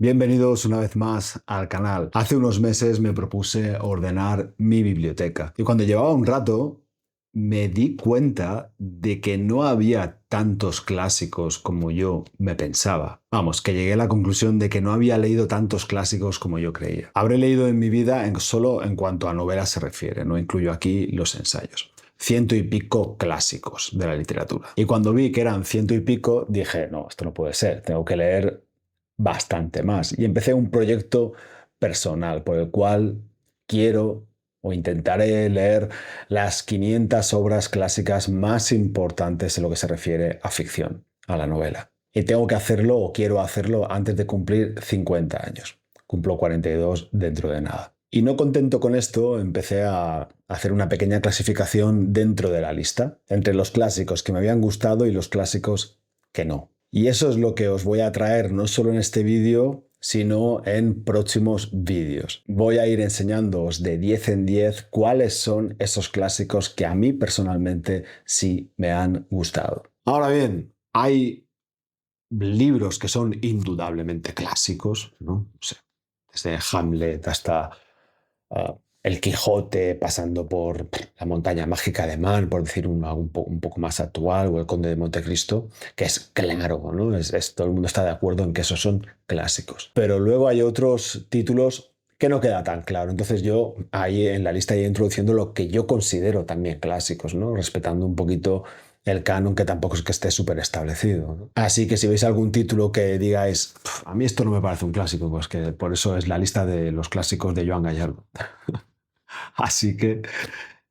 Bienvenidos una vez más al canal. Hace unos meses me propuse ordenar mi biblioteca y cuando llevaba un rato me di cuenta de que no había tantos clásicos como yo me pensaba. Vamos, que llegué a la conclusión de que no había leído tantos clásicos como yo creía. Habré leído en mi vida solo en cuanto a novelas se refiere, no incluyo aquí los ensayos. Ciento y pico clásicos de la literatura. Y cuando vi que eran ciento y pico, dije, no, esto no puede ser, tengo que leer bastante más. Y empecé un proyecto personal por el cual quiero o intentaré leer las 500 obras clásicas más importantes en lo que se refiere a ficción, a la novela. Y tengo que hacerlo o quiero hacerlo antes de cumplir 50 años. Cumplo 42 dentro de nada. Y no contento con esto, empecé a hacer una pequeña clasificación dentro de la lista, entre los clásicos que me habían gustado y los clásicos que no. Y eso es lo que os voy a traer no solo en este vídeo, sino en próximos vídeos. Voy a ir enseñándoos de 10 en 10 cuáles son esos clásicos que a mí personalmente sí me han gustado. Ahora bien, hay libros que son indudablemente clásicos, ¿no? No sé, desde Hamlet hasta El Quijote, pasando por La montaña mágica de Man, por decir un poco más actual, o El Conde de Montecristo, que es claro, ¿no? Todo el mundo está de acuerdo en que esos son clásicos. Pero luego hay otros títulos que no queda tan claro. Entonces yo ahí en la lista he introduciendo lo que yo considero también clásicos, ¿no? Respetando un poquito el canon, que tampoco es que esté súper establecido, ¿no? Así que si veis algún título que digáis, a mí esto no me parece un clásico, pues que por eso es la lista de los clásicos de Joan Gallardo. Así que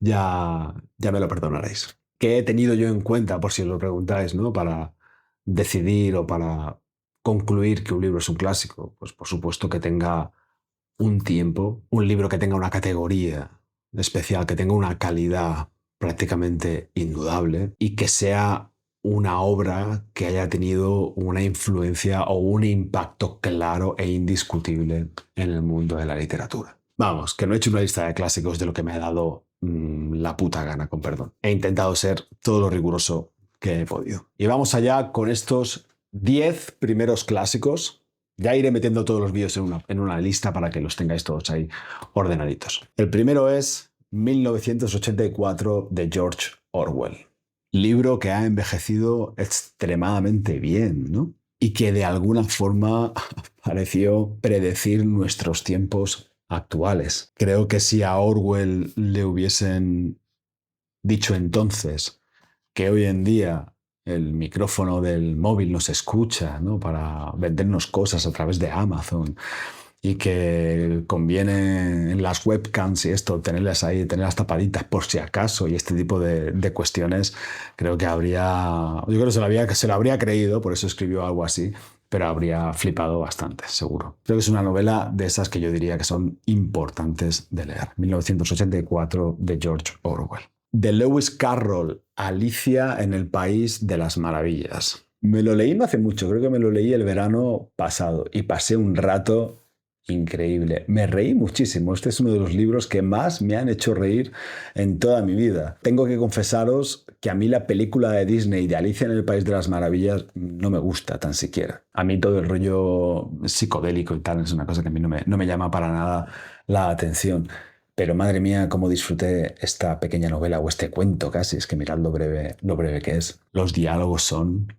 ya me lo perdonaréis. ¿Qué he tenido yo en cuenta, por si os lo preguntáis, ¿no? Para decidir o para concluir que un libro es un clásico? Pues por supuesto que tenga un tiempo, un libro que tenga una categoría especial, que tenga una calidad prácticamente indudable y que sea una obra que haya tenido una influencia o un impacto claro e indiscutible en el mundo de la literatura. Vamos, que no he hecho una lista de clásicos de lo que me ha dado la puta gana, con perdón. He intentado ser todo lo riguroso que he podido. Y vamos allá con estos 10 primeros clásicos. Ya iré metiendo todos los vídeos en una lista para que los tengáis todos ahí ordenaditos. El primero es 1984 de George Orwell. Libro que ha envejecido extremadamente bien, ¿no? Y que de alguna forma pareció predecir nuestros tiempos actuales. Creo que si a Orwell le hubiesen dicho entonces que hoy en día el micrófono del móvil nos escucha, ¿no? Para vendernos cosas a través de Amazon y que conviene en las webcams y esto tenerlas ahí, tenerlas tapaditas por si acaso y este tipo de cuestiones, creo que yo creo que se lo habría creído, por eso escribió algo así, pero habría flipado bastante, seguro. Creo que es una novela de esas que yo diría que son importantes de leer. 1984 de George Orwell. De Lewis Carroll, Alicia en el País de las Maravillas. Me lo leí no hace mucho, creo que me lo leí el verano pasado y pasé un rato increíble. Me reí muchísimo. Este es uno de los libros que más me han hecho reír en toda mi vida. Tengo que confesaros que a mí la película de Disney de Alicia en el País de las Maravillas no me gusta tan siquiera. A mí todo el rollo psicodélico y tal es una cosa que a mí no me llama para nada la atención. Pero madre mía, cómo disfruté esta pequeña novela o este cuento casi. Es que mirad lo breve que es. Los diálogos son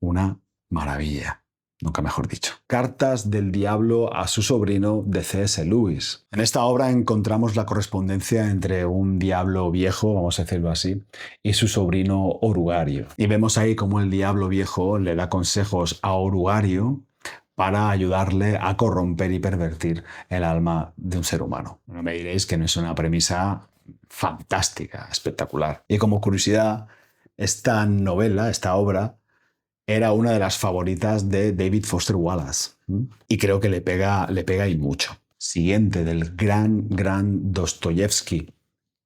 una maravilla. Nunca mejor dicho. Cartas del Diablo a su sobrino de C.S. Lewis. En esta obra encontramos la correspondencia entre un diablo viejo, vamos a decirlo así, y su sobrino Orugario. Y vemos ahí cómo el diablo viejo le da consejos a Orugario para ayudarle a corromper y pervertir el alma de un ser humano. No me diréis que no es una premisa fantástica, espectacular. Y como curiosidad, esta novela, esta obra, era una de las favoritas de David Foster Wallace. Y creo que le pega y mucho. Siguiente, del gran Dostoyevsky,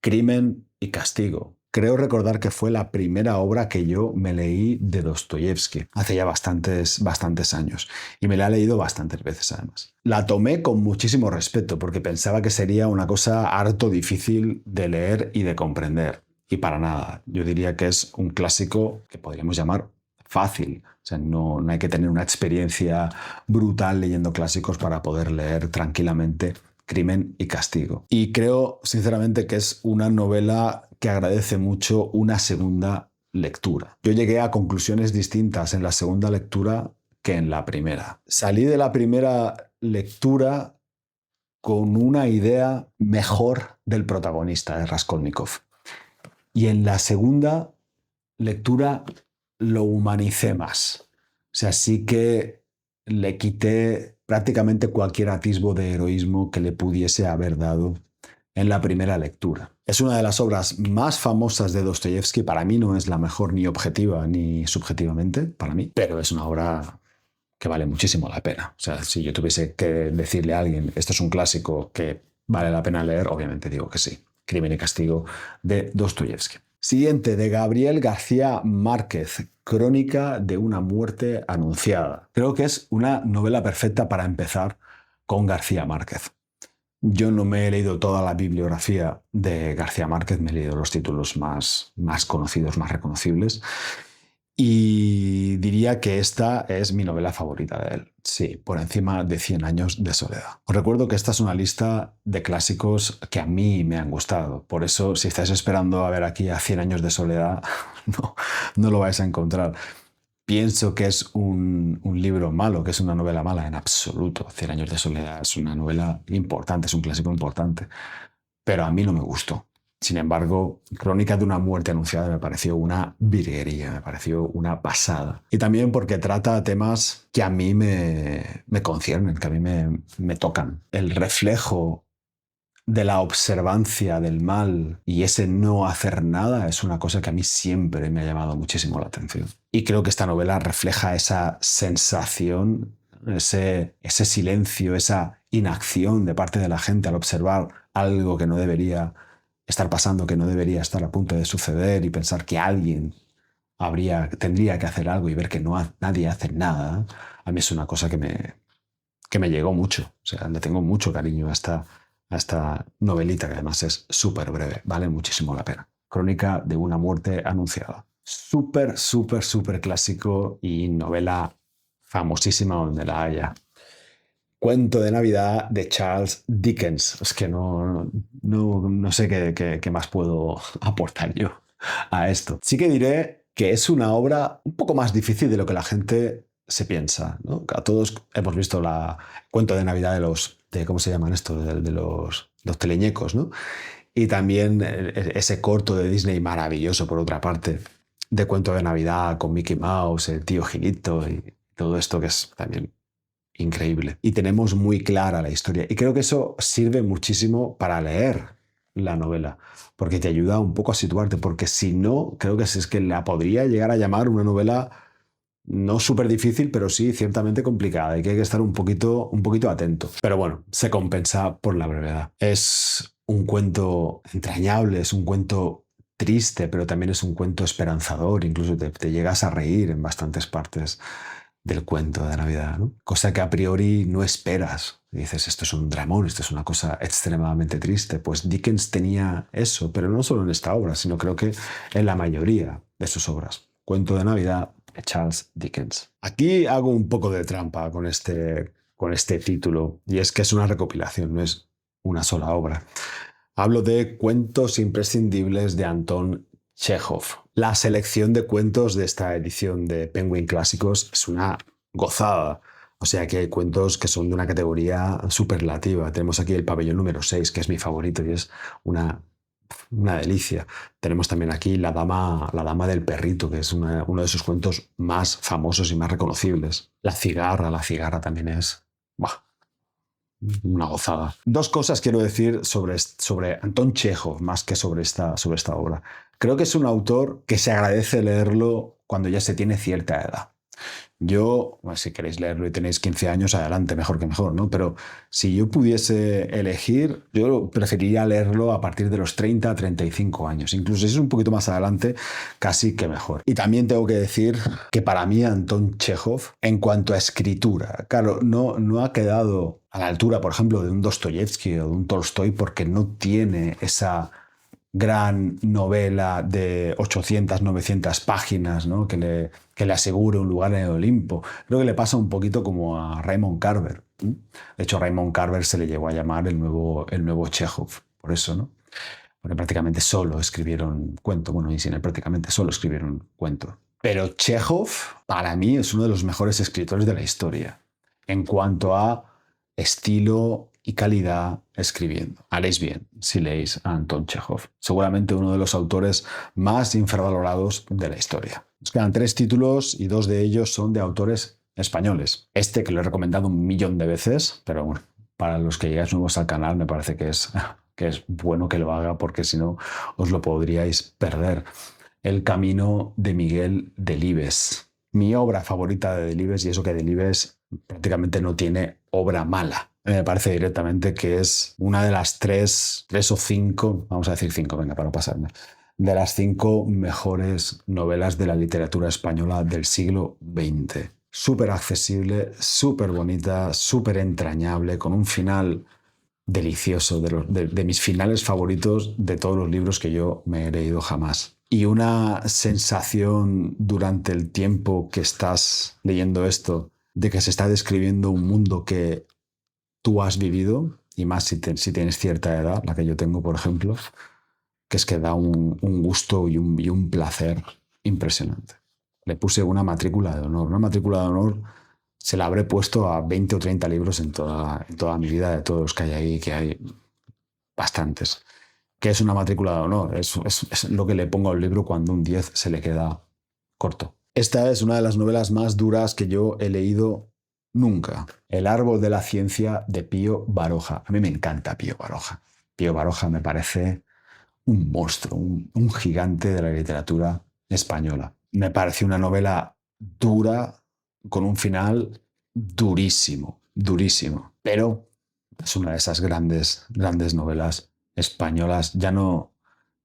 Crimen y Castigo. Creo recordar que fue la primera obra que yo me leí de Dostoyevsky hace ya bastantes años. Y me la he leído bastantes veces además. La tomé con muchísimo respeto porque pensaba que sería una cosa harto difícil de leer y de comprender. Y para nada. Yo diría que es un clásico que podríamos llamar fácil. O sea, no hay que tener una experiencia brutal leyendo clásicos para poder leer tranquilamente Crimen y Castigo. Y creo, sinceramente, que es una novela que agradece mucho una segunda lectura. Yo llegué a conclusiones distintas en la segunda lectura que en la primera. Salí de la primera lectura con una idea mejor del protagonista, de Raskolnikov. Y en la segunda lectura lo humanicé más. O sea, sí que le quité prácticamente cualquier atisbo de heroísmo que le pudiese haber dado en la primera lectura. Es una de las obras más famosas de Dostoyevsky. Para mí no es la mejor ni objetiva ni subjetivamente, para mí, pero es una obra que vale muchísimo la pena. O sea, si yo tuviese que decirle a alguien, esto es un clásico que vale la pena leer, obviamente digo que sí. Crimen y Castigo de Dostoyevsky. Siguiente, de Gabriel García Márquez, Crónica de una muerte anunciada. Creo que es una novela perfecta para empezar con García Márquez. Yo no me he leído toda la bibliografía de García Márquez, me he leído los títulos más conocidos, más reconocibles. Y diría que esta es mi novela favorita de él. Sí, por encima de 100 años de soledad. Os recuerdo que esta es una lista de clásicos que a mí me han gustado. Por eso, si estáis esperando a ver aquí a 100 años de soledad, no lo vais a encontrar. Pienso que es un libro malo, que es una novela mala, en absoluto. 100 años de soledad es una novela importante, es un clásico importante. Pero a mí no me gustó. Sin embargo, Crónica de una muerte anunciada me pareció una virguería, me pareció una pasada. Y también porque trata temas que a mí me conciernen, que a mí me tocan. El reflejo de la observancia del mal y ese no hacer nada es una cosa que a mí siempre me ha llamado muchísimo la atención. Y creo que esta novela refleja esa sensación, ese silencio, esa inacción de parte de la gente al observar algo que no debería estar pasando, que no debería estar a punto de suceder, y pensar que alguien tendría que hacer algo y ver que nadie hace nada. A mí es una cosa que me llegó mucho. O sea, le tengo mucho cariño a esta novelita, que además es súper breve, vale muchísimo la pena. Crónica de una muerte anunciada. Súper, súper, súper clásico y novela famosísima donde la haya. Cuento de Navidad de Charles Dickens. Es que no sé qué más puedo aportar yo a esto. Sí que diré que es una obra un poco más difícil de lo que la gente se piensa, ¿no? A todos hemos visto la Cuento de Navidad ¿cómo se llaman esto? De los teleñecos, ¿no? Y también ese corto de Disney maravilloso, por otra parte, de Cuento de Navidad con Mickey Mouse, el tío Gilito y todo esto, que es también increíble. Y tenemos muy clara la historia. Y creo que eso sirve muchísimo para leer la novela, porque te ayuda un poco a situarte, porque si no, creo que es que la podría llegar a llamar una novela no súper difícil, pero sí ciertamente complicada, y que hay que estar un poquito atento. Pero bueno, se compensa por la brevedad. Es un cuento entrañable, es un cuento triste, pero también es un cuento esperanzador, incluso te llegas a reír en bastantes partes del cuento de Navidad, ¿no? Cosa que a priori no esperas. Y dices, esto es un dramón, esto es una cosa extremadamente triste. Pues Dickens tenía eso, pero no solo en esta obra, sino creo que en la mayoría de sus obras. Cuento de Navidad de Charles Dickens. Aquí hago un poco de trampa con este título, y es que es una recopilación, no es una sola obra. Hablo de Cuentos imprescindibles de Anton Chekhov. La selección de cuentos de esta edición de Penguin Clásicos es una gozada. O sea que hay cuentos que son de una categoría superlativa. Tenemos aquí el pabellón número 6, que es mi favorito y es una delicia. Tenemos también aquí La dama del perrito, que es uno de sus cuentos más famosos y más reconocibles. La cigarra también es una gozada. Dos cosas quiero decir sobre Anton Chekhov, más que sobre esta obra. Creo que es un autor que se agradece leerlo cuando ya se tiene cierta edad. Yo, si queréis leerlo y tenéis 15 años, adelante, mejor que mejor, ¿no? Pero si yo pudiese elegir, yo preferiría leerlo a partir de los 30 a 35 años. Incluso si es un poquito más adelante, casi que mejor. Y también tengo que decir que para mí Anton Chekhov, en cuanto a escritura, claro, no ha quedado a la altura, por ejemplo, de un Dostoyevsky o de un Tolstoy, porque no tiene esa gran novela de 800, 900 páginas, ¿no? que le asegure un lugar en el Olimpo. Creo que le pasa un poquito como a Raymond Carver. De hecho, a Raymond Carver se le llegó a llamar el nuevo Chekhov, por eso, ¿no? Porque prácticamente solo escribieron cuento. Bueno, y sin él prácticamente solo escribieron cuento. Pero Chekhov, para mí, es uno de los mejores escritores de la historia en cuanto a estilo y calidad escribiendo. Haréis bien si leéis a Anton Chekhov. Seguramente uno de los autores más infravalorados de la historia. Nos quedan 3 títulos y 2 de ellos son de autores españoles. Este que lo he recomendado 1.000.000 de veces, pero bueno, para los que llegáis nuevos al canal me parece que es bueno que lo haga, porque si no os lo podríais perder. El camino de Miguel Delibes. Mi obra favorita de Delibes, y eso que Delibes prácticamente no tiene obra mala. Me parece directamente que es una de las 3 o 5, vamos a decir 5, venga, para no pasarme, de las 5 mejores novelas de la literatura española del siglo XX. Súper accesible, súper bonita, súper entrañable, con un final delicioso, de mis finales favoritos de todos los libros que yo me he leído jamás. Y una sensación durante el tiempo que estás leyendo esto, de que se está describiendo un mundo que tú has vivido, y más si tienes cierta edad, la que yo tengo, por ejemplo, que es que da un gusto y un placer impresionante. Le puse una matrícula de honor. Una matrícula de honor se la habré puesto a 20 o 30 libros en toda mi vida, de todos los que hay ahí, que hay bastantes. ¿Qué es una matrícula de honor? Es lo que le pongo al libro cuando un 10 se le queda corto. Esta es una de las novelas más duras que yo he leído nunca. El árbol de la ciencia, de Pío Baroja. A mí me encanta Pío Baroja. Pío Baroja me parece un monstruo, un gigante de la literatura española. Me pareció una novela dura, con un final durísimo, durísimo. Pero es una de esas grandes novelas españolas, ya no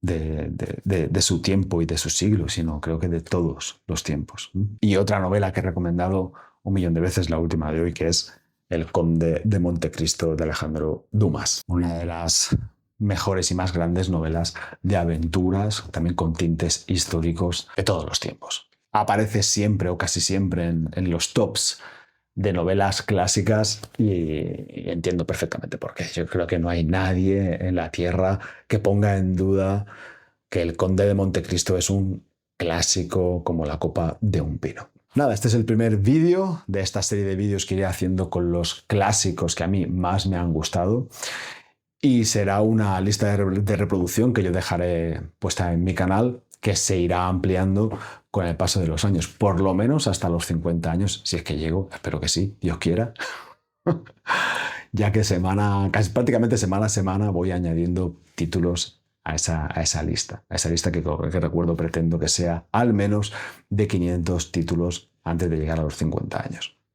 de su tiempo y de su siglo, sino creo que de todos los tiempos. Y otra novela que he recomendado 1.000.000 de veces, la última de hoy, que es El Conde de Montecristo, de Alejandro Dumas. Una de las mejores y más grandes novelas de aventuras, también con tintes históricos, de todos los tiempos. Aparece siempre o casi siempre en los tops de novelas clásicas y entiendo perfectamente por qué. Yo creo que no hay nadie en la tierra que ponga en duda que El Conde de Montecristo es un clásico como la copa de un pino. Nada, este es el primer vídeo de esta serie de vídeos que iré haciendo con los clásicos que a mí más me han gustado. Y será una lista de reproducción que yo dejaré puesta en mi canal, que se irá ampliando con el paso de los años, por lo menos hasta los 50 años, si es que llego, espero que sí, Dios quiera. Ya que casi prácticamente semana a semana voy añadiendo títulos a esa lista que recuerdo pretendo que sea al menos de 500 títulos antes de llegar a los 50 años.